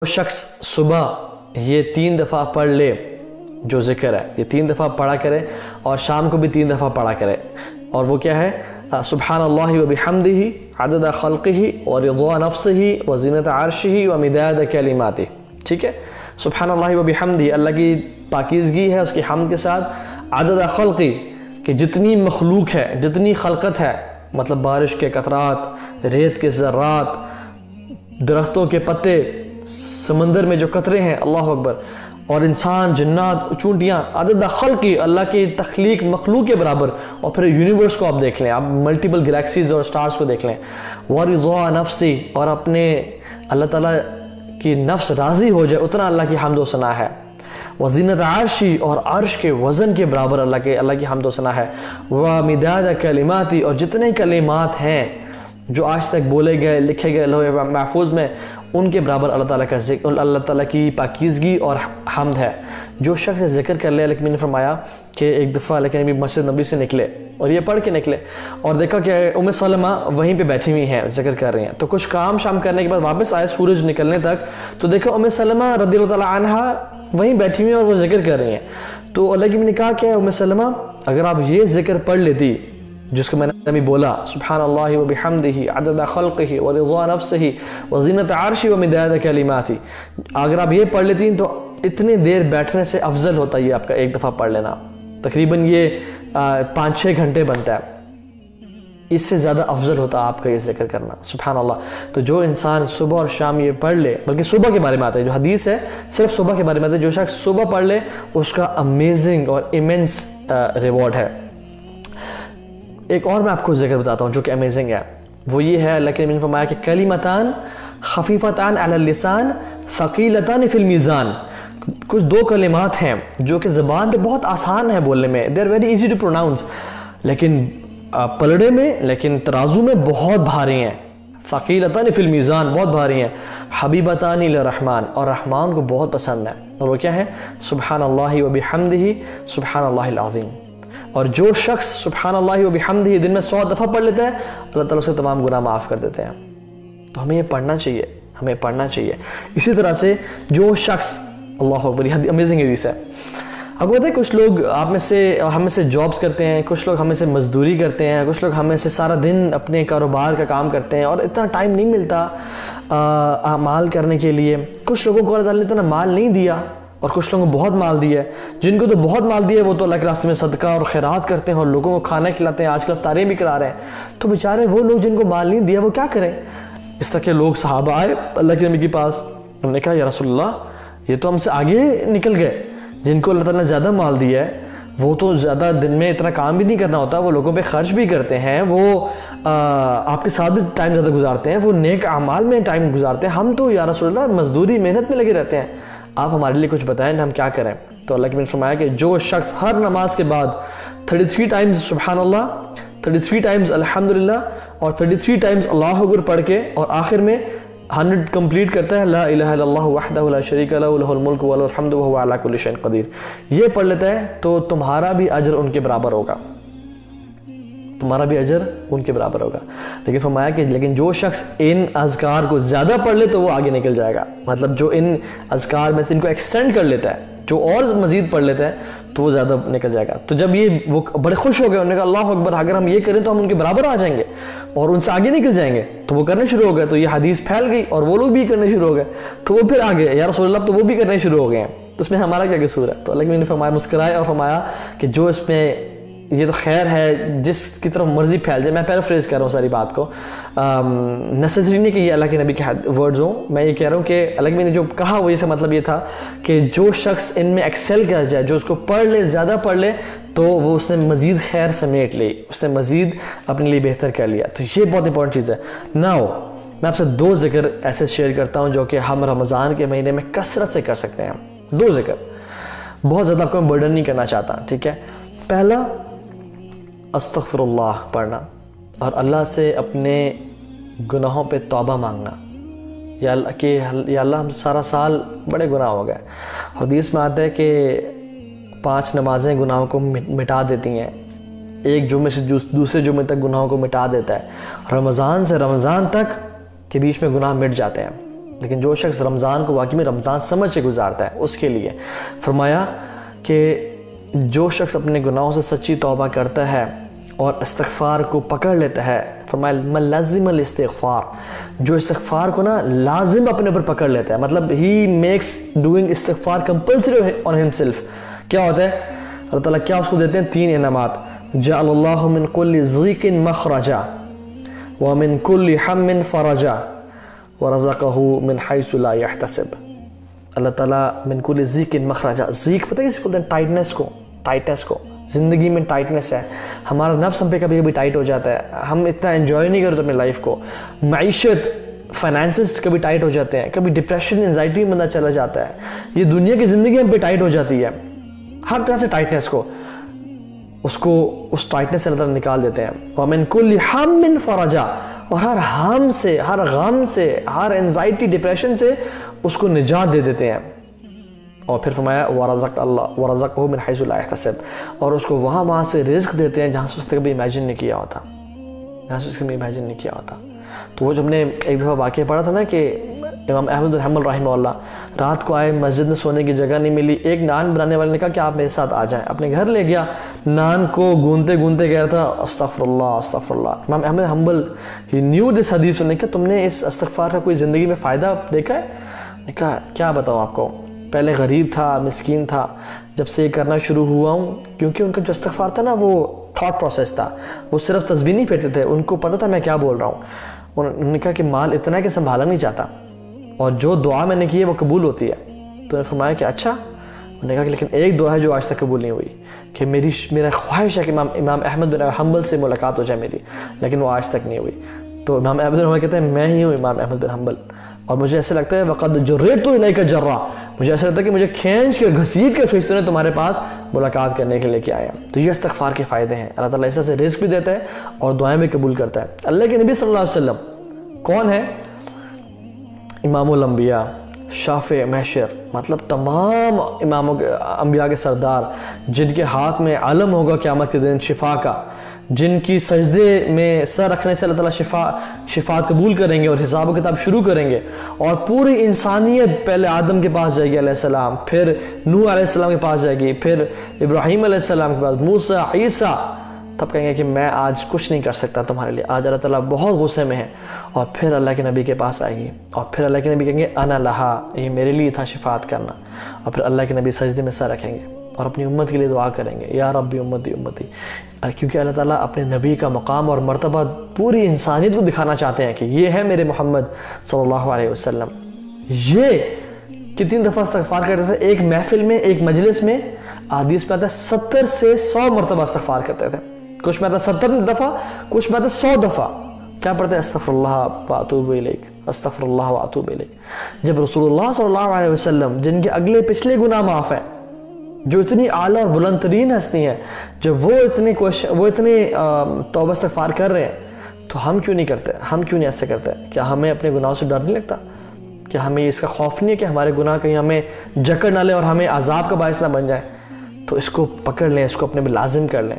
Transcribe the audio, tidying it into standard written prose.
شخص صبح یہ 3 دفعہ پڑھ لے جو ذکر ہے، یہ 3 دفعہ پڑھا کرے اور شام کو بھی 3 دفعہ پڑھا کرے، اور وہ کیا ہے؟ سبحان اللہ و بحمدہ عدد خلقہ و رضا نفسہ و زینت عرشہ و مداد کلماتہ. ٹھیک ہے، سبحان اللہ و بحمدہ، اللہ کی پاکیزگی ہے اس کی حمد کے ساتھ، عدد خلقہ کہ جتنی مخلوق ہے، جتنی خلقت ہے، مطلب بارش کے قطرات، ریت کے ذرات، درختوں کے پتے، سمندر میں جو قطرے ہیں، اللہ اکبر، اور انسان، جنات، چونٹیاں، عدد خلقی، اللہ کی تخلیق مخلوق کے برابر، اور پھر یونیورس کو آپ دیکھ لیں، آپ ملٹیپل گلیکسیز اور سٹارز کو دیکھ لیں، ورضا نفسی، اور اپنے اللہ تعالیٰ کی نفس راضی ہو جائے اتنا اللہ کی حمد و ثنا ہے، وزینت عرشی، اور عرش کے وزن کے برابر اللہ کی حمد و ثنا ہے، ومداد کلماتی، اور جتنے کلمات ہیں جو آج تک بولے گئے، لکھے گئے لوح محفوظ میں، ان کے برابر اللہ تعالیٰ کا ذکر، اللہ تعالیٰ کی پاکیزگی اور حمد ہے. جو شخص ذکر کر لے، لیکن میں نے فرمایا کہ ایک دفعہ لیکن ابھی مسجد نبی سے نکلے اور یہ پڑھ کے نکلے اور دیکھا کہ ام سلمہ وہیں پہ بیٹھی ہوئی ہیں، ذکر کر رہی ہیں، تو کچھ کام شام کرنے کے بعد واپس آئے سورج نکلنے تک، تو دیکھا ام سلمہ رضی اللہ تعالیٰ عنہا وہیں بیٹھی ہوئی ہیں اور وہ ذکر کر رہی ہیں. تو اللہ کی نے کہا کہ ام سلمہ اگر آپ یہ ذکر پڑھ لیتی جس کو میں نے ابھی بولا، سبحان اللہ و بحمدہ عدد خلقہ و رضا نفسہ و زینت عرشہ و مداد کلماتہ، اگر آپ یہ پڑھ لیتی تو اتنے دیر بیٹھنے سے افضل ہوتا ہے یہ آپ کا ایک دفعہ پڑھ لینا، تقریباً یہ 5-6 گھنٹے بنتا ہے، اس سے زیادہ افضل ہوتا آپ کا یہ ذکر کرنا. سبحان اللہ. تو جو انسان صبح اور شام یہ پڑھ لے، بلکہ صبح کے بارے میں آتا ہے جو حدیث ہے صرف صبح کے بارے میں آتا ہے، جو شخص صبح پڑھ لے اس کا امیزنگ اور ایمنس ریوارڈ ہے. ایک اور میں آپ کو ذکر بتاتا ہوں جو کہ امیزنگ ہے، وہ یہ ہے اللہ کے نبی نے فرمایا کہ کلمتان خفیفتان علی اللسان ثقیلتان فی المیزان، کچھ 2 کلمات ہیں جو کہ زبان پہ بہت آسان ہے بولنے میں، they are very easy to pronounce، لیکن پلڑے میں، لیکن ترازو میں بہت بھاری ہیں. ثقیلتان فی المیزان، بہت بھاری ہیں. حبیبتان للرحمن، اور رحمان کو بہت پسند ہے، اور وہ کیا ہے؟ سبحان اللہ و بحمدہ سبحان اللہ العظیم. اور جو شخص سبحان اللہ و بحمدہ دن میں 100 دفعہ پڑھ لیتا ہے، اللہ تعالیٰ اسے تمام گناہ معاف کر دیتے ہیں. تو ہمیں یہ پڑھنا چاہیے، ہمیں پڑھنا چاہیے. اسی طرح سے جو شخص، اللہ اکبر، یہ امیزنگ حدیث ہے. اب ہوتا ہے کچھ لوگ آپ میں سے، ہم میں سے جابز کرتے ہیں، کچھ لوگ ہمیں سے مزدوری کرتے ہیں، کچھ لوگ ہمیں سے سارا دن اپنے کاروبار کا کام کرتے ہیں اور اتنا ٹائم نہیں ملتا اعمال کرنے کے لیے. کچھ لوگوں کو اللہ تعالیٰ نے اتنا مال نہیں دیا اور کچھ لوگوں کو بہت مال دیا ہے. جن کو تو بہت مال دیا ہے وہ تو اللہ کے راستے میں صدقہ اور خیرات کرتے ہیں اور لوگوں کو کھانا کھلاتے ہیں، آج کل افطاریں بھی کرا رہے ہیں. تو بیچارے وہ لوگ جن کو مال نہیں دیا وہ کیا کریں؟ اس طرح کے لوگ صحابہ آئے اللہ کے نبی کے پاس، انہوں نے کہا یا رسول اللہ یہ تو ہم سے آگے نکل گئے، جن کو اللہ تعالیٰ نے زیادہ مال دیا ہے وہ تو زیادہ دن میں اتنا کام بھی نہیں کرنا ہوتا، وہ لوگوں پہ خرچ بھی کرتے ہیں، وہ آپ کے ساتھ بھی ٹائم زیادہ گزارتے ہیں، وہ نیک اعمال میں ٹائم گزارتے ہیں. ہم تو یا رسول اللہ مزدوری محنت میں لگے رہتے ہیں، آپ ہمارے لیے کچھ بتائیں ہم کیا کریں. تو اللہ کے نبی نے فرمایا کہ جو شخص ہر نماز کے بعد 33 ٹائمز سبحان اللہ، 33 ٹائمز الحمدللہ اور 33 ٹائمز اللہ اکبر پڑھ کے اور آخر میں 100 کمپلیٹ کرتا ہے لا الہ الا اللہ وحدہ لا شریک لہ لہ الملک وله الحمد وهو علی کل شیء قدیر، یہ پڑھ لیتا ہے تو تمہارا بھی اجر ان کے برابر ہوگا، تمہارا بھی اجر ان کے برابر ہوگا. لیکن فرمایا کہ لیکن جو شخص ان اذکار کو زیادہ پڑھ لے تو وہ آگے نکل جائے گا، مطلب جو ان اذکار میں سے ان کو ایکسٹینڈ کر لیتا ہے، جو اور مزید پڑھ لیتا ہے تو وہ زیادہ نکل جائے گا. تو جب یہ وہ بڑے خوش ہو گئے، انہوں نے کہا اللہ اکبر، اگر ہم یہ کریں تو ہم ان کے برابر آ جائیں گے اور ان سے آگے نکل جائیں گے. تو وہ کرنے شروع ہو گئے، تو یہ حدیث پھیل گئی اور وہ لوگ بھی کرنے شروع ہو گئے، تو وہ پھر آگے یا رسول اللہ، تو وہ بھی کرنے شروع ہو گئے ہیں، تو اس میں ہمارا کیا قصور ہے؟ تو اللہ کے نبی نے فرمایا، مسکرائے اور فرمایا کہ جو اس میں یہ تو خیر ہے جس کی طرف مرضی پھیل جائے. میں پیرافریز کر رہا ہوں ساری بات کو، نیسیسری نہیں کہ یہ اللہ کے نبی کے ورڈز ہوں، میں یہ کہہ رہا ہوں کہ اللہ کے نبی نے جو کہا وہ یہ مطلب یہ تھا کہ جو شخص ان میں ایکسل کر جائے، جو اس کو پڑھ لے، زیادہ پڑھ لے، تو وہ اس نے مزید خیر سمیٹ لی، اس نے مزید اپنے لیے بہتر کر لیا. تو یہ بہت امپورٹنٹ چیز ہے. ناؤ میں آپ سے 2 ذکر ایسے شیئر کرتا ہوں جو کہ ہم رمضان کے مہینے میں کثرت سے کر سکتے ہیں. 2 ذکر، بہت زیادہ آپ کو میں برڈن نہیں کرنا چاہتا، ٹھیک ہے. پہلا استغفر اللہ پڑھنا اور اللہ سے اپنے گناہوں پہ توبہ مانگنا، یا اللہ ہم سارا سال بڑے گناہ ہو گئے. حدیث میں آتا ہے کہ 5 نمازیں گناہوں کو مٹا دیتی ہیں، ایک جمعے سے دوسرے جمعے تک گناہوں کو مٹا دیتا ہے. رمضان سے رمضان تک کے بیچ میں گناہ مٹ جاتے ہیں. لیکن جو شخص رمضان کو واقعی میں رمضان سمجھ کے گزارتا ہے اس کے لیے فرمایا کہ جو شخص اپنے گناہوں سے سچی توبہ کرتا ہے اور استغفار کو پکڑ لیتا ہے، فرمایا من لازم الاستغفار، جو استغفار کو نا لازم اپنے اوپر پکڑ لیتا ہے، مطلب ہی میکس ڈوئنگ استغفار کمپلسری آن ہمسیلف، کیا ہوتا ہے؟ اللہ تعالیٰ کیا اس کو دیتے ہیں؟ 3 انعامات، جعل اللہ من کل ضیق مخرجا ومن کل ہم فرجا ورزقہ من حیث لا یحتسب۔ اللہ تعالیٰ من کل ضیق مخرجا، ضیق پتہ کسی بولتے ہیں؟ ٹائٹنس کو، زندگی میں ٹائٹنس ہے، ہمارا نفس ہم پہ کبھی کبھی ٹائٹ ہو جاتا ہے، ہم اتنا انجوائے نہیں کرتے اپنی لائف کو، معیشت فائنینسز کبھی ٹائٹ ہو جاتے ہیں، کبھی ڈپریشن انزائٹی میں بندہ چلا جاتا ہے، یہ دنیا کی زندگی ہم پہ ٹائٹ ہو جاتی ہے، ہر طرح سے ٹائٹنس کو اس ٹائٹنس سے اللہ تعالیٰ نکال دیتے ہیں، وَمِن كُلِّ حَمٍ فَرَجَا، اور ہر ہم سے، ہر غم سے، ہر انزائٹی ڈپریشن سے اس کو نجات دے دیتے ہیں۔ اور پھر فرمایا وَرَزَقَهُ مِنْ حَيْثُ لَا يَحْتَسِبْ، اور اس کو وہاں سے رزق دیتے ہیں جہاں سے اس نے کبھی امیجن نہیں کیا ہوتا، تو وہ جو ہم نے ایک دفعہ واقعہ پڑھا تھا نا کہ امام احمد بن حنبل رحمہ اللہ رات کو آئے، مسجد میں سونے کی جگہ نہیں ملی، ایک نان بنانے والے نے کہا کہ آپ میرے ساتھ آ جائیں، اپنے گھر لے گیا، نان کو گونتے کہہ رہا تھا استغفر اللہ۔ امام احمد بن حنبل ہی نیو دس حدیث، نے کہا تم نے اس استغفار کا کوئی زندگی میں فائدہ دیکھا ہے؟ نے کہا کیا بتاؤں آپ کو، پہلے غریب تھا، مسکین تھا، جب سے یہ کرنا شروع ہوا ہوں، کیونکہ ان کا جو استغفار تھا نا وہ تھاٹ پروسیس تھا، وہ صرف تسبیح نہیں پھیرتے تھے، ان کو پتہ تھا میں کیا بول رہا ہوں۔ انہوں نے کہا کہ مال اتنا ہے کہ سنبھالا نہیں چاہتا، اور جو دعا میں نے کی ہے وہ قبول ہوتی ہے۔ تو نے فرمایا کہ اچھا، انہوں نے کہا کہ لیکن ایک دعا ہے جو آج تک قبول نہیں ہوئی، کہ میرا خواہش ہے کہ امام احمد بن حنبل سے ملاقات ہو جائے میری، لیکن وہ آج تک نہیں ہوئی۔ تو امام احمد بن حنبل کہتے ہیں میں ہی ہوں امام احمد بن حنبل، اور مجھے ایسے لگتا ہے وقد جررت الیک جرا، مجھے ایسا لگتا ہے کہ مجھے کھینچ کے گھسیٹ کے فرشتوں نے تمہارے پاس ملاقات کرنے کے لیے کیا آیا۔ تو یہ استغفار کے فائدے ہیں، اللہ تعالیٰ ایسا سے رزق بھی دیتا ہے اور دعائیں بھی قبول کرتا ہے۔ اللہ کے نبی صلی اللہ علیہ وسلم کون ہے؟ امام الانبیاء، شافع محشر، مطلب تمام انبیاء کے سردار، جن کے ہاتھ میں علم ہوگا قیامت کے دن شفا کا، جن کی سجدے میں سر رکھنے سے اللہ تعالیٰ شفاعت قبول کریں گے اور حساب و کتاب شروع کریں گے، اور پوری انسانیت پہلے آدم کے پاس جائے گی علیہ السلام، پھر نوح علیہ السلام کے پاس جائے گی، پھر ابراہیم علیہ السلام کے پاس، موسیٰ، عیسیٰ، تب کہیں گے کہ میں آج کچھ نہیں کر سکتا تمہارے لیے، آج اللہ تعالیٰ بہت غصے میں ہے، اور پھر اللہ کے نبی کے پاس آئے گی، اور پھر اللہ کے نبی کہیں گے انا لہا، یہ میرے لیے تھا شفاعت کرنا، اور پھر اللہ کے نبی سجدے میں سر رکھیں گے اور اپنی امت کے لیے دعا کریں گے یا ربی امتی، کیونکہ اللہ تعالیٰ اپنے نبی کا مقام اور مرتبہ پوری انسانیت کو دکھانا چاہتے ہیں کہ یہ ہے میرے محمد صلی اللہ علیہ وسلم۔ یہ کتنی دفعہ استغفار کرتے تھے ایک محفل میں، ایک مجلس میں؟ حدیث میں آتا ہے 70 سے 100 مرتبہ استغفار کرتے تھے، کچھ میں آتا ہے 70 دفعہ، کچھ میں آتا ہے 100 دفعہ۔ کیا پڑھتے ہیں؟ استغفر اللہ واتوب الیک، استغفر اللہ واتوب الیک۔ جب رسول اللہ صلی اللہ علیہ وسلم جن کے اگلے پچھلے گناہ معاف ہیں، جو اتنی اعلیٰ اور بلند ترین ہستی ہیں، جب وہ اتنے توبہ استغفار کر رہے ہیں، تو ہم کیوں نہیں کرتے؟ ہم کیوں نہیں ایسے کرتے؟ کیا ہمیں اپنے گناہوں سے ڈر نہیں لگتا؟ کیا ہمیں اس کا خوف نہیں ہے کہ ہمارے گناہ کہیں ہمیں جکڑ نہ لے اور ہمیں عذاب کا باعث نہ بن جائے؟ تو اس کو پکڑ لیں، اس کو اپنے میں لازم کر لیں۔